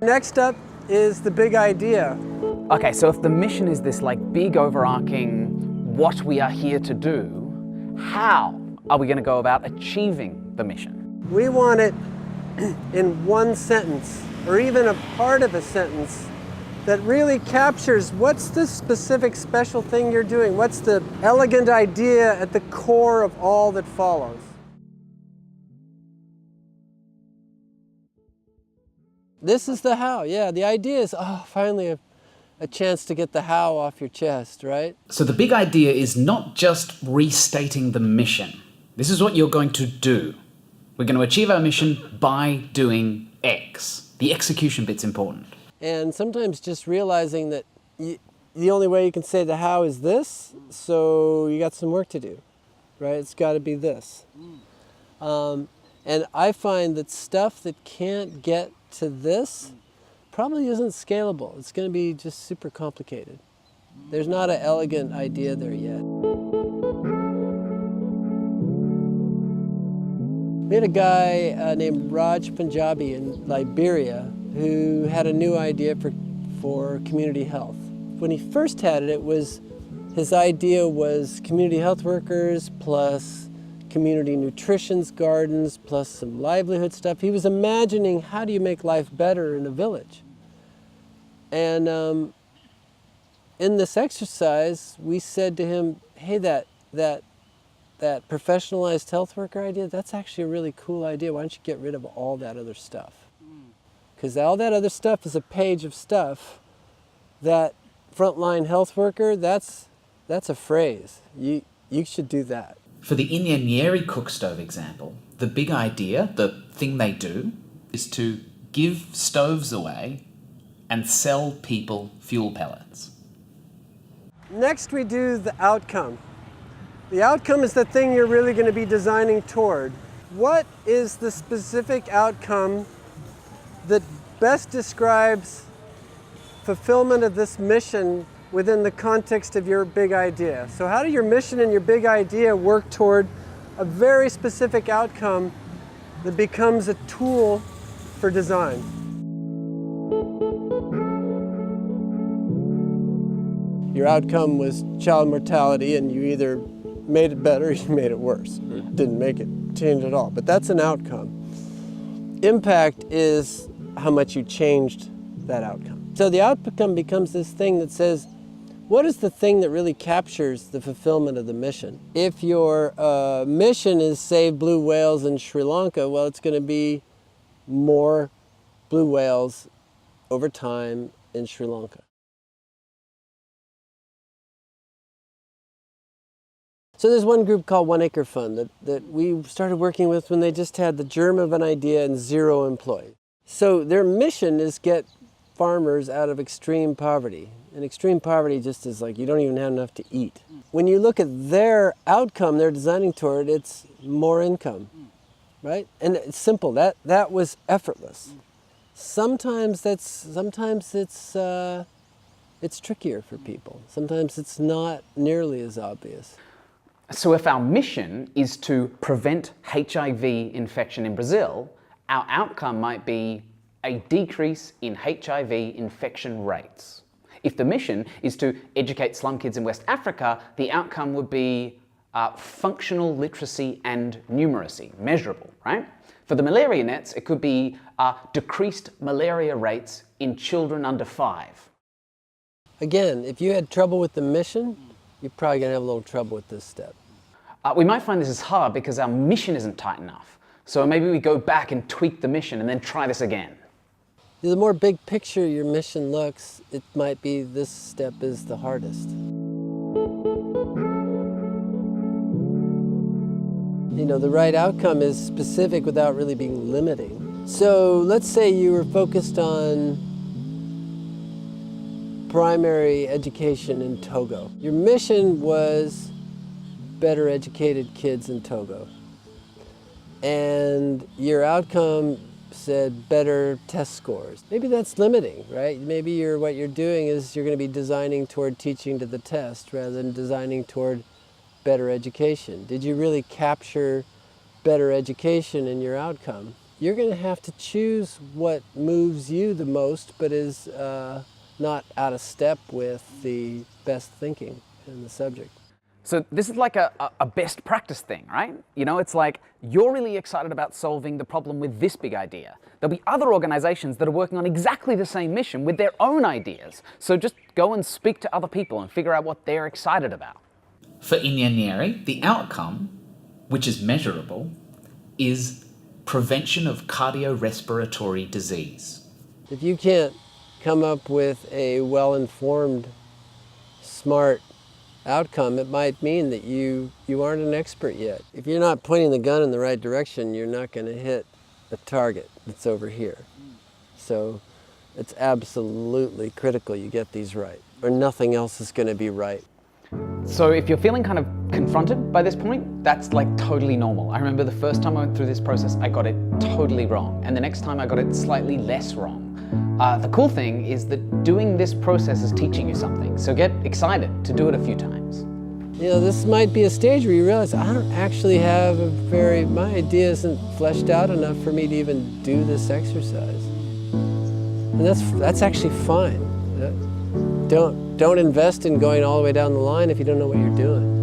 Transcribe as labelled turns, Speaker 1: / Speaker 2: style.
Speaker 1: Next up is the big idea.
Speaker 2: Okay, so if the mission is this like big overarching what we are here to do, how are we going to go about achieving the mission?
Speaker 1: We want it in one sentence, or even a part of a sentence, that really captures what's the specific special thing you're doing, what's the elegant idea at the core of all that follows. This is the how, yeah. The idea is, oh, finally a chance to get the how off your chest, right?
Speaker 2: So the big idea is not just restating the mission. This is what you're going to do. We're going to achieve our mission by doing X. The execution bit's important.
Speaker 1: And sometimes just realizing that the only way you can say the how is this, so you got some work to do, right? It's got to be this. And I find that stuff that can't get to this probably isn't scalable. It's going to be just super complicated. There's not an elegant idea there yet. We had a guy named Raj Punjabi in Liberia who had a new idea for community health. When he first had it, his idea was community health workers plus community nutrition gardens plus some livelihood stuff. He was imagining, how do you make life better in a village? And in this exercise, we said to him, hey, that professionalized health worker idea, that's actually a really cool idea. Why don't you get rid of all that other stuff? Because all that other stuff is a page of stuff. That frontline health worker, that's a phrase. You should do that.
Speaker 2: For the Inyanyeri cook stove example, the big idea, the thing they do, is to give stoves away and sell people fuel pellets.
Speaker 1: Next, we do the outcome. The outcome is the thing you're really going to be designing toward. What is the specific outcome that best describes fulfillment of this mission within the context of your big idea? So how do your mission and your big idea work toward a very specific outcome that becomes a tool for design? Your outcome was child mortality, and you either made it better or you made it worse. Or didn't make it change at all, but that's an outcome. Impact is how much you changed that outcome. So the outcome becomes this thing that says, what is the thing that really captures the fulfillment of the mission? If your mission is save blue whales in Sri Lanka, well, it's going to be more blue whales over time in Sri Lanka. So there's one group called 1 Acre Fund that we started working with when they just had the germ of an idea and 0 employees. So their mission is get farmers out of extreme poverty. And extreme poverty just is like you don't even have enough to eat. When you look at their outcome they're designing toward, it's more income, right? And it's simple. That was effortless. Sometimes it's trickier for people. Sometimes it's not nearly as obvious.
Speaker 2: So if our mission is to prevent HIV infection in Brazil, our outcome might be a decrease in HIV infection rates. If the mission is to educate slum kids in West Africa, the outcome would be functional literacy and numeracy, measurable, right? For the malaria nets, it could be decreased malaria rates in children under 5.
Speaker 1: Again, if you had trouble with the mission, you're probably going to have a little trouble with this step.
Speaker 2: We might find this is hard because our mission isn't tight enough. So maybe we go back and tweak the mission and then try this again.
Speaker 1: The more big picture your mission looks, it might be this step is the hardest. You know, the right outcome is specific without really being limiting. So let's say you were focused on primary education in Togo. Your mission was better educated kids in Togo. And your outcome said better test scores. Maybe that's limiting, right? Maybe what you're doing is you're going to be designing toward teaching to the test rather than designing toward better education. Did you really capture better education in your outcome? you're going to have to choose what moves you the most, but is not out of step with the best thinking in the subject.
Speaker 2: So this is like a best practice thing, right? You know, it's like you're really excited about solving the problem with this big idea. There'll be other organizations that are working on exactly the same mission with their own ideas. So just go and speak to other people and figure out what they're excited about.
Speaker 3: For Ingegnere, the outcome, which is measurable, is prevention of cardiorespiratory disease.
Speaker 1: If you can't come up with a well-informed, smart outcome, it might mean that you aren't an expert yet. If you're not pointing the gun in the right direction, you're not going to hit a target that's over here. So it's absolutely critical you get these right, or nothing else is going to be right.
Speaker 2: So if you're feeling kind of confronted by this point, that's like totally normal. I remember the first time I went through this process, I got it totally wrong. And the next time I got it slightly less wrong. The cool thing is that doing this process is teaching you something. So get excited to do it a few times.
Speaker 1: You know, this might be a stage where you realize, I don't actually have my idea isn't fleshed out enough for me to even do this exercise. And that's actually fine. Don't invest in going all the way down the line if you don't know what you're doing.